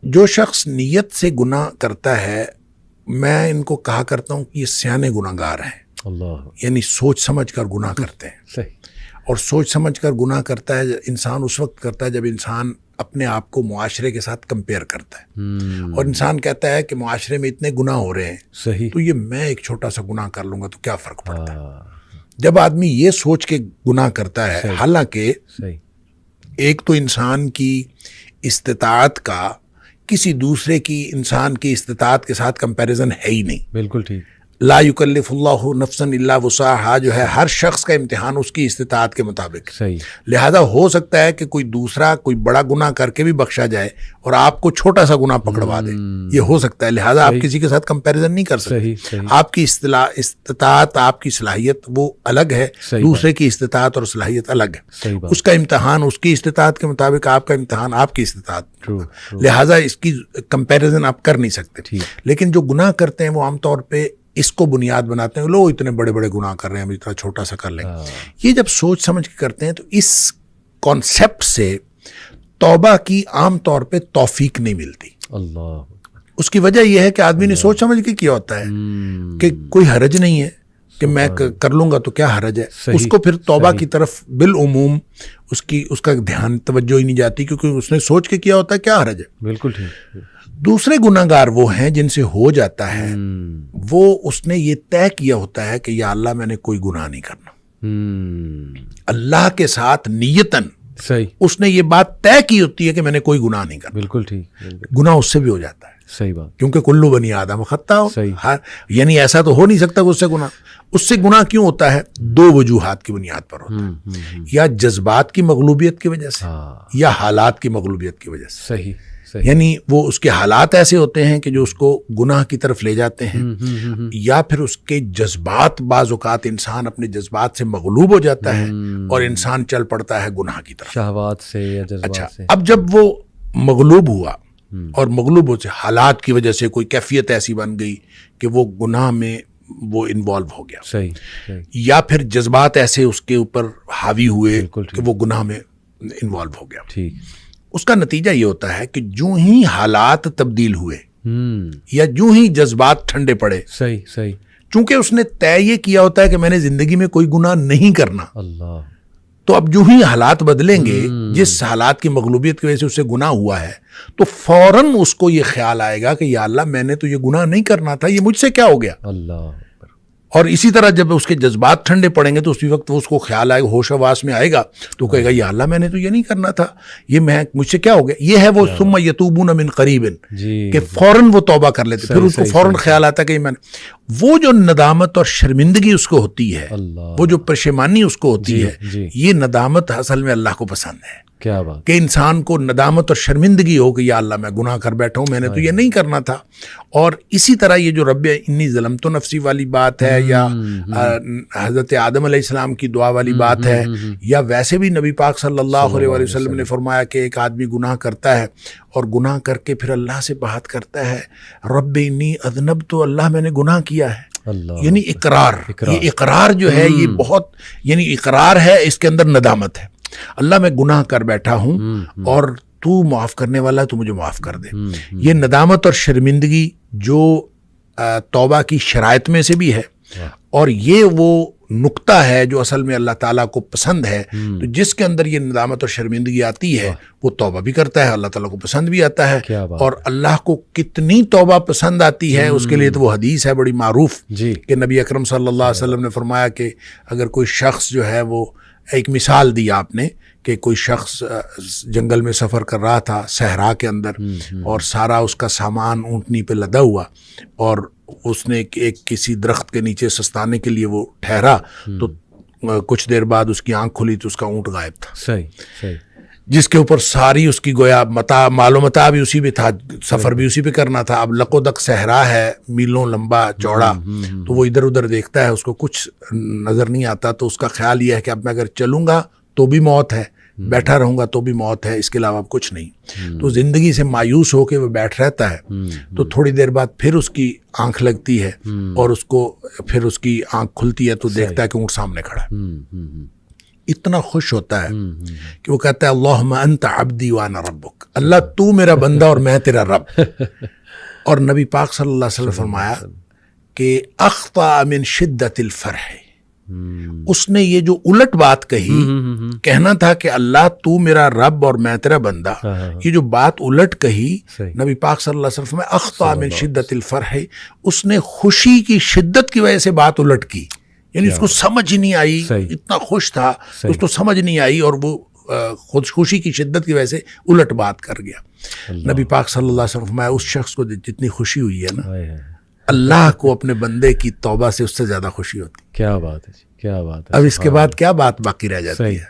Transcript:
جو شخص نیت سے گناہ کرتا ہے، میں ان کو کہا کرتا ہوں کہ یہ سیانے گناہ گار ہیں. اللہ، یعنی سوچ سمجھ کر گناہ کرتے ہیں. صحیح. اور سوچ سمجھ کر گناہ کرتا ہے انسان اس وقت کرتا ہے جب انسان اپنے آپ کو معاشرے کے ساتھ کمپیئر کرتا ہے، اور انسان کہتا ہے کہ معاشرے میں اتنے گناہ ہو رہے ہیں، صحیح. تو یہ میں ایک چھوٹا سا گناہ کر لوں گا تو کیا فرق پڑتا ہے. جب آدمی یہ سوچ کے گناہ کرتا ہے، حالانکہ صحیح. ایک تو انسان کی استطاعت کا کسی دوسرے کی انسان کی استطاعت کے ساتھ کمپیریزن ہے ہی نہیں. بالکل ٹھیک. لا یکلف اللہ نفسا الا وسعها جو ہے، ہر شخص کا امتحان اس کی استطاعت کے مطابق. صحیح. لہذا ہو سکتا ہے کہ کوئی دوسرا کوئی بڑا گناہ کر کے بھی بخشا جائے اور آپ کو چھوٹا سا گناہ پکڑوا دے، یہ ہو سکتا ہے. لہذا آپ کسی کے ساتھ کمپیریزن نہیں کر سکتے. صحیح. آپ کی استطاعت، آپ کی صلاحیت وہ الگ ہے، دوسرے کی استطاعت اور صلاحیت الگ ہے. صحیح بات. اس کا امتحان اس کی استطاعت کے مطابق، آپ کا امتحان آپ کی استطاعت. لہذا اس کی کمپیریزن آپ کر نہیں سکتے. لیکن جو گناہ کرتے ہیں وہ عام طور پہ اس کو بنیاد بناتے ہیں، لوگ اتنے بڑے بڑے گناہ کر رہے ہیں، ہم اتنا چھوٹا سا کر لیں. یہ جب سوچ سمجھ کے کرتے ہیں تو اس کانسیپٹ سے توبہ کی عام طور پہ توفیق نہیں ملتی. اللہ. اس کی وجہ یہ ہے کہ آدمی نے سوچ سمجھ کے کیا ہوتا ہے کہ کوئی حرج نہیں ہے کہ میں کر لوں گا تو کیا حرج ہے. اس کو پھر توبہ کی طرف بالعموم اس کا دھیان توجہ ہی نہیں جاتی، کیونکہ اس نے سوچ کے کیا ہوتا ہے کیا حرج ہے. بالکل ٹھیک. دوسرے گناہ گار وہ ہیں جن سے ہو جاتا ہے، وہ اس نے یہ طے کیا ہوتا ہے کہ یا اللہ میں نے کوئی گناہ نہیں کرنا. اللہ کے ساتھ نیتاً صحیح اس نے یہ بات طے کی ہوتی ہے کہ میں نے کوئی گناہ نہیں کرنا. بالکل ٹھیک. گناہ اس سے بھی ہو جاتا ہے. صحیح بات. کیونکہ کلو بنی آدم خطا ہو. صحیح. یعنی ایسا تو ہو نہیں سکتا کہ اس سے گناہ. اس سے گناہ کیوں ہوتا ہے؟ دو وجوہات کی بنیاد پر ہوتا ہے، یا جذبات کی مغلوبیت کی وجہ سے، یا حالات کی مغلوبیت کی وجہ سے. صحیح. یعنی وہ اس کے حالات ایسے ہوتے ہیں کہ جو اس کو گناہ کی طرف لے جاتے ہیں، یا پھر اس کے جذبات، بعض اوقات انسان اپنے جذبات سے مغلوب ہو جاتا ہے اور انسان چل پڑتا ہے گناہ کی طرف، شہوات سے یا جذبات سے. اب جب وہ مغلوب ہوا اور مغلوب ہو سے حالات کی وجہ سے کوئی کیفیت ایسی بن گئی کہ وہ گناہ میں وہ انوالو ہو گیا، صحیح. یا پھر جذبات ایسے اس کے اوپر حاوی ہوئے کہ وہ گناہ میں انوالو ہو گیا. ٹھیک. اس کا نتیجہ یہ ہوتا ہے کہ جو ہی حالات تبدیل ہوئے یا جو ہی جذبات ٹھنڈے پڑے، صحیح چونکہ اس نے طے یہ کیا ہوتا ہے کہ میں نے زندگی میں کوئی گناہ نہیں کرنا، اللہ، تو اب جو ہی حالات بدلیں گے، جس حالات کی مغلوبیت کی وجہ سے اسے گناہ ہوا ہے، تو فوراً اس کو یہ خیال آئے گا کہ یا اللہ میں نے تو یہ گناہ نہیں کرنا تھا، یہ مجھ سے کیا ہو گیا. اللہ. اور اسی طرح جب اس کے جذبات ٹھنڈے پڑیں گے تو اسی وقت اس کو خیال آئے گا، ہوش حواس میں آئے گا، تو کہے گا یا اللہ میں نے تو یہ نہیں کرنا تھا، یہ مجھ سے کیا ہو گیا. یہ ہے وہ ثم یتوبون من قریب، کہ فوراً وہ توبہ کر لیتے، پھر اس کو فوراً خیال آتا ہے کہ میں وہ جو ندامت اور شرمندگی اس کو ہوتی ہے، وہ جو پشیمانی اس کو ہوتی ہے، یہ ندامت اصل میں اللہ کو پسند ہے. کیا بات. کہ انسان کو ندامت اور شرمندگی ہو کہ یا اللہ میں گناہ کر بیٹھا ہوں، میں نے تو یہ نہیں کرنا تھا. اور اسی طرح یہ جو رب انی ظلمت نفسی والی بات ہے، یا حضرت آدم علیہ السلام کی دعا والی بات ہے، یا ویسے بھی نبی پاک صلی اللہ علیہ وسلم نے فرمایا کہ ایک آدمی گناہ کرتا ہے اور گناہ کر کے پھر اللہ سے بات کرتا ہے، رب انی اذنبت، تو اللہ میں نے گناہ کیا ہے. یعنی اقرار. یہ اقرار جو ہے یہ بہت، یعنی اقرار ہے، اس کے اندر ندامت ہے. اللہ میں گناہ کر بیٹھا ہوں اور تو معاف کرنے والا ہے، تو مجھے معاف کر دے. یہ ندامت اور شرمندگی جو توبہ کی شرائط میں سے بھی ہے، اور یہ وہ نقطہ ہے جو اصل میں اللہ تعالیٰ کو پسند ہے. تو جس کے اندر یہ ندامت اور شرمندگی آتی ہے وہ توبہ بھی کرتا ہے، اللہ تعالیٰ کو پسند بھی آتا ہے. اور اللہ کو کتنی توبہ پسند آتی ہے اس کے لیے تو وہ حدیث ہے بڑی معروف کہ نبی اکرم صلی اللہ علیہ وسلم نے فرمایا کہ اگر کوئی شخص جو ہے، وہ ایک مثال دی آپ نے کہ کوئی شخص جنگل میں سفر کر رہا تھا صحرا کے اندر، اور سارا اس کا سامان اونٹنی پہ لدا ہوا، اور اس نے ایک کسی درخت کے نیچے سستانے کے لیے وہ ٹھہرا، تو کچھ دیر بعد اس کی آنکھ کھلی تو اس کا اونٹ غائب تھا. صحیح. جس کے اوپر ساری اس کی گویا مال و متاع بھی اسی پہ تھا، سفر بھی اسی پہ کرنا تھا. اب لق و دق صحرا ہے، میلوں لمبا چوڑا، تو وہ ادھر ادھر دیکھتا ہے، اس کو کچھ نظر نہیں آتا. تو اس کا خیال یہ ہے کہ اب میں اگر چلوں گا تو بھی موت ہے، بیٹھا رہوں گا تو بھی موت ہے، اس کے علاوہ کچھ نہیں. تو زندگی سے مایوس ہو کے وہ بیٹھ رہتا ہے. تو تھوڑی دیر بعد پھر اس کی آنکھ لگتی ہے، اور اس کو پھر اس کی آنکھ کھلتی ہے تو دیکھتا ہے کہ اونٹ سامنے کھڑا ہے. اتنا خوش ہوتا ہے کہ وہ کہتا ہے اللہم انت عبدی وانا ربک، اللہ تو میرا بندہ اور میں تیرا رب۔ اور نبی پاک صلی اللہ علیہ وسلم فرمایا کہ اخطأ من شدت الفرح، اس نے یہ جو الٹ بات کہی، کہنا تھا کہ اللہ تو میرا رب اور میں تیرا بندہ، یہ جو بات الٹ کہی نبی پاک صلی اللہ علیہ وسلم میں اخطأ من شدت الفرح، اس نے خوشی کی شدت کی وجہ سے بات الٹ کی، یعنی اس کو سمجھ ہی نہیں آئی، اتنا خوش تھا اس کو سمجھ نہیں آئی اور وہ خوشی کی شدت کی وجہ سے الٹ بات کر گیا۔ نبی پاک صلی اللہ علیہ وسلم فرمایا اس شخص کو جتنی خوشی ہوئی ہے نا، اللہ کو اپنے بندے کی توبہ سے اس سے زیادہ خوشی ہوتی۔ کیا بات ہے، کیا بات ہے۔ اب اس کے بعد کیا بات باقی رہ جاتی ہے؟